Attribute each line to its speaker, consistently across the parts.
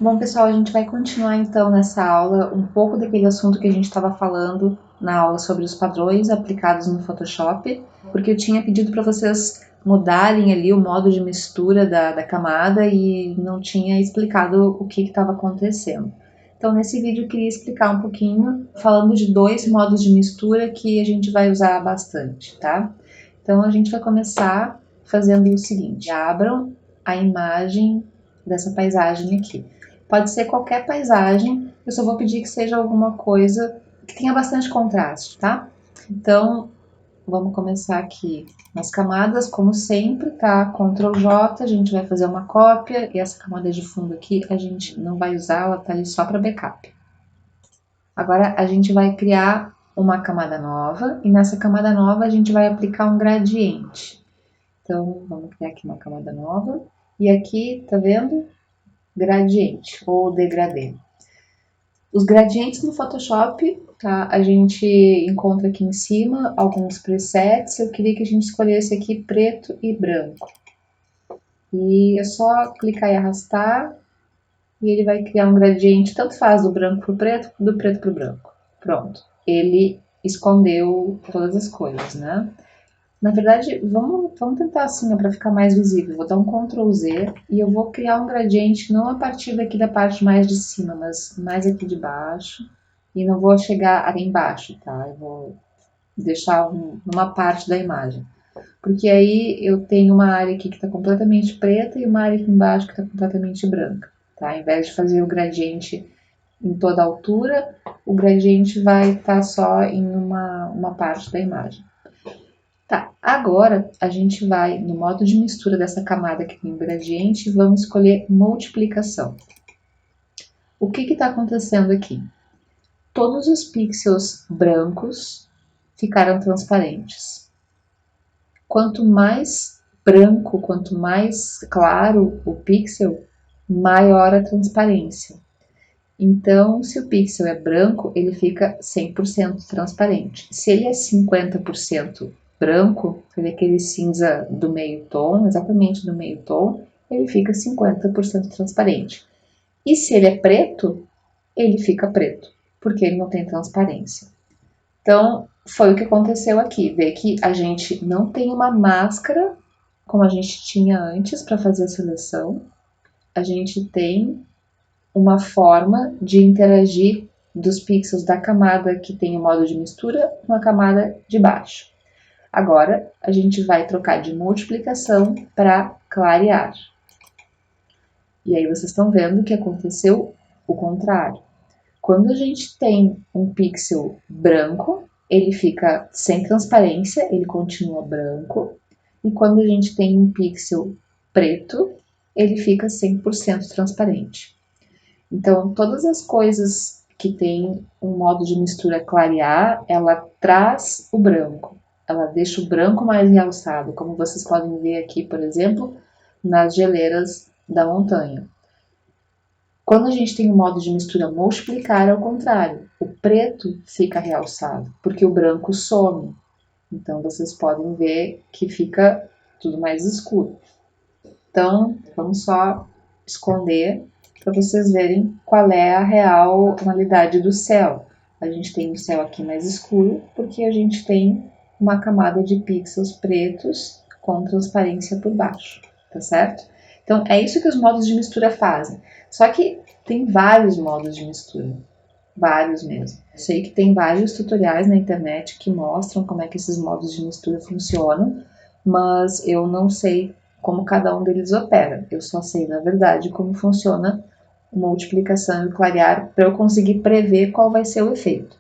Speaker 1: Bom, pessoal, a gente vai continuar então nessa aula um pouco daquele assunto que a gente estava falando na aula sobre os padrões aplicados no Photoshop, porque eu tinha pedido para vocês mudarem ali o modo de mistura da camada e não tinha explicado o que estava acontecendo. Então, nesse vídeo eu queria explicar um pouquinho, falando de dois modos de mistura que a gente vai usar bastante, tá? Então, a gente vai começar fazendo o seguinte: abram a imagem dessa paisagem aqui. Pode ser qualquer paisagem, eu só vou pedir que seja alguma coisa que tenha bastante contraste, tá? Então, vamos começar aqui nas camadas, como sempre, tá? Ctrl J, a gente vai fazer uma cópia, e essa camada de fundo aqui a gente não vai usar, ela tá ali só para backup. Agora a gente vai criar uma camada nova, e nessa camada nova a gente vai aplicar um gradiente. Então, vamos criar aqui uma camada nova, e aqui, tá vendo? Gradiente, ou degradê. Os gradientes no Photoshop, tá? A gente encontra aqui em cima alguns presets. Eu queria que a gente escolhesse aqui preto e branco. E é só clicar e arrastar e ele vai criar um gradiente, tanto faz do branco para o preto, do preto para o branco. Pronto, ele escondeu todas as coisas, né? Na verdade, vamos tentar assim, para ficar mais visível. Vou dar um Ctrl Z e eu vou criar um gradiente não a partir daqui da parte mais de cima, mas mais aqui de baixo. E não vou chegar aqui embaixo, tá? Eu vou deixar uma parte da imagem. Porque aí eu tenho uma área aqui que está completamente preta e uma área aqui embaixo que está completamente branca, tá? Ao invés de fazer o gradiente em toda a altura, o gradiente vai estar só em uma parte da imagem. Tá, agora a gente vai no modo de mistura dessa camada que tem o gradiente e vamos escolher multiplicação. O que está acontecendo aqui? Todos os pixels brancos ficaram transparentes. Quanto mais branco, quanto mais claro o pixel, maior a transparência. Então, se o pixel é branco, ele fica 100% transparente. Se ele é 50% branco, aquele cinza do meio tom, exatamente do meio tom, ele fica 50% transparente. E se ele é preto, ele fica preto, porque ele não tem transparência. Então, foi o que aconteceu aqui. Vê que a gente não tem uma máscara, como a gente tinha antes para fazer a seleção. A gente tem uma forma de interagir dos pixels da camada que tem o modo de mistura com a camada de baixo. Agora, a gente vai trocar de multiplicação para clarear. E aí vocês estão vendo que aconteceu o contrário. Quando a gente tem um pixel branco, ele fica sem transparência, ele continua branco. E quando a gente tem um pixel preto, ele fica 100% transparente. Então, todas as coisas que tem um modo de mistura clarear, ela traz o branco. Ela deixa o branco mais realçado, como vocês podem ver aqui, por exemplo, nas geleiras da montanha. Quando a gente tem o modo de mistura multiplicar, é o contrário. O preto fica realçado, porque o branco some. Então, vocês podem ver que fica tudo mais escuro. Então, vamos só esconder para vocês verem qual é a real tonalidade do céu. A gente tem o céu aqui mais escuro porque a gente tem uma camada de pixels pretos com transparência por baixo, tá certo? Então, é isso que os modos de mistura fazem. Só que tem vários modos de mistura, vários mesmo. Eu sei que tem vários tutoriais na internet que mostram como é que esses modos de mistura funcionam, mas eu não sei como cada um deles opera. Eu só sei, na verdade, como funciona multiplicação e clarear para eu conseguir prever qual vai ser o efeito.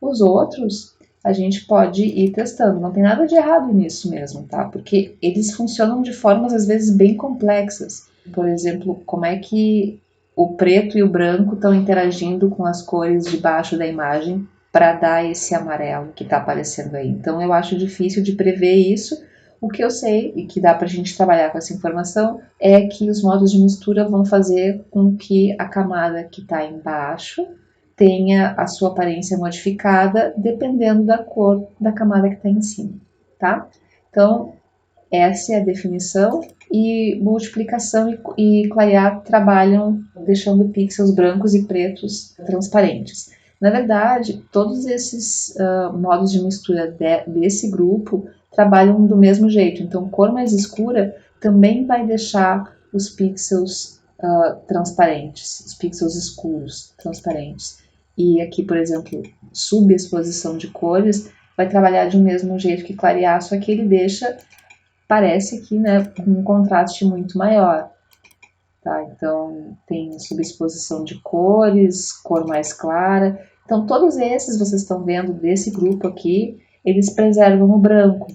Speaker 1: Os outros, a gente pode ir testando. Não tem nada de errado nisso mesmo, tá? Porque eles funcionam de formas, às vezes, bem complexas. Por exemplo, como é que o preto e o branco estão interagindo com as cores de baixo da imagem para dar esse amarelo que está aparecendo aí. Então, eu acho difícil de prever isso. O que eu sei, e que dá para a gente trabalhar com essa informação, é que os modos de mistura vão fazer com que a camada que está embaixo tenha a sua aparência modificada dependendo da cor da camada que está em cima, tá? Então, essa é a definição, e multiplicação e clarear trabalham deixando pixels brancos e pretos transparentes. Na verdade, todos esses modos de mistura desse grupo trabalham do mesmo jeito. Então, cor mais escura também vai deixar os pixels transparentes, os pixels escuros transparentes. E aqui, por exemplo, subexposição de cores vai trabalhar de um mesmo jeito que clarear, só que ele deixa, parece aqui, né, um contraste muito maior. Tá? Então, tem subexposição de cores, cor mais clara. Então, todos esses, vocês estão vendo desse grupo aqui, eles preservam o branco.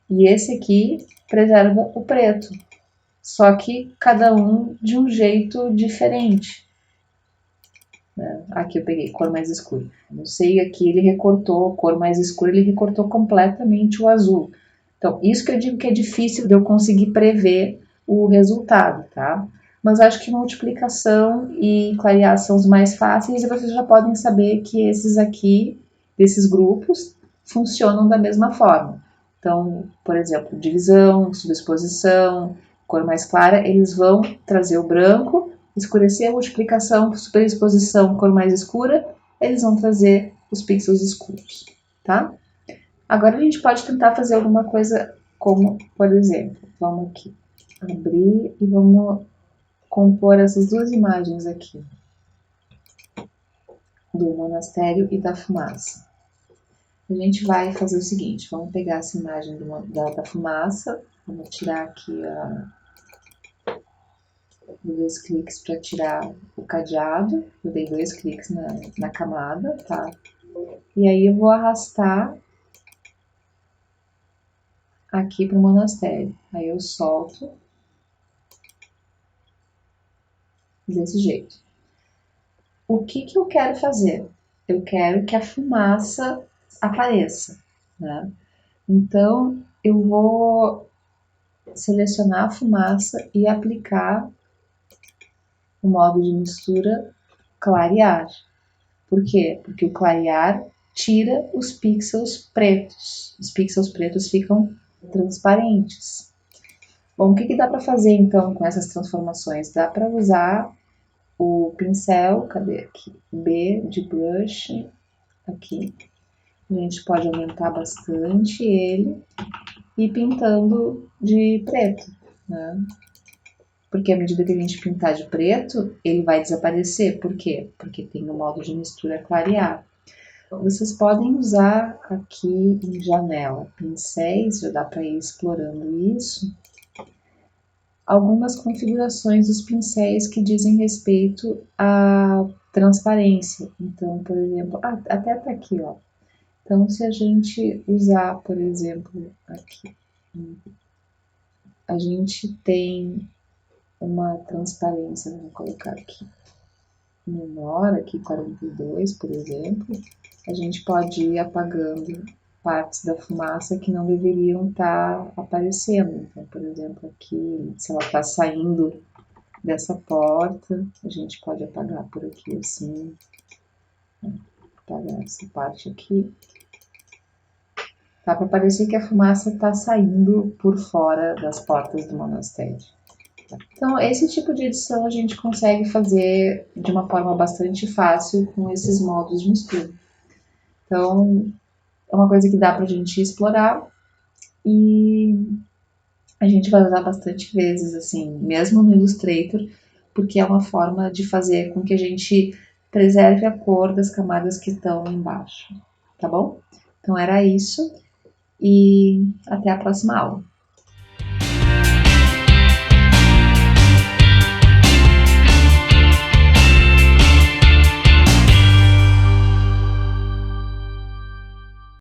Speaker 1: E esse aqui preserva o preto. Só que cada um de um jeito diferente. Aqui eu peguei cor mais escura. Não sei, aqui ele recortou cor mais escura, ele recortou completamente o azul. Então, isso que eu digo que é difícil de eu conseguir prever o resultado, tá? Mas acho que multiplicação e clarear são os mais fáceis e vocês já podem saber que esses aqui, desses grupos, funcionam da mesma forma. Então, por exemplo, divisão, subexposição, cor mais clara, eles vão trazer o branco, escurecer a multiplicação, superexposição, cor mais escura, eles vão trazer os pixels escuros, tá? Agora a gente pode tentar fazer alguma coisa como, por exemplo, vamos aqui abrir e vamos compor essas duas imagens aqui, do monastério e da fumaça. A gente vai fazer o seguinte, vamos pegar essa imagem da fumaça, vamos tirar aqui dois cliques para tirar o cadeado, eu dei 2 cliques na camada, tá? E aí eu vou arrastar aqui para o monastério, aí eu solto desse jeito. O que eu quero fazer? Eu quero que a fumaça apareça, né? Então, eu vou selecionar a fumaça e aplicar o modo de mistura clarear. Por quê? Porque o clarear tira os pixels pretos. Os pixels pretos ficam transparentes. Bom, o que dá para fazer então com essas transformações? Dá para usar o pincel, cadê aqui? B de brush, aqui. A gente pode aumentar bastante ele e pintando de preto, né? Porque à medida que a gente pintar de preto, ele vai desaparecer. Por quê? Porque tem o modo de mistura clarear. Vocês podem usar aqui em janela pincéis, já dá para ir explorando isso. Algumas configurações dos pincéis que dizem respeito à transparência. Então, por exemplo, até tá aqui, ó. Então, se a gente usar, por exemplo, aqui, a gente tem uma transparência, vamos colocar aqui, menor, aqui 42, por exemplo, a gente pode ir apagando partes da fumaça que não deveriam estar aparecendo. Então, por exemplo, aqui, se ela está saindo dessa porta, a gente pode apagar por aqui assim, apagar essa parte aqui. Tá para parecer que a fumaça está saindo por fora das portas do monastério. Então, esse tipo de edição a gente consegue fazer de uma forma bastante fácil com esses modos de mistura. Então, é uma coisa que dá para a gente explorar e a gente vai usar bastante vezes, assim, mesmo no Illustrator, porque é uma forma de fazer com que a gente preserve a cor das camadas que estão embaixo, tá bom? Então, era isso e até a próxima aula.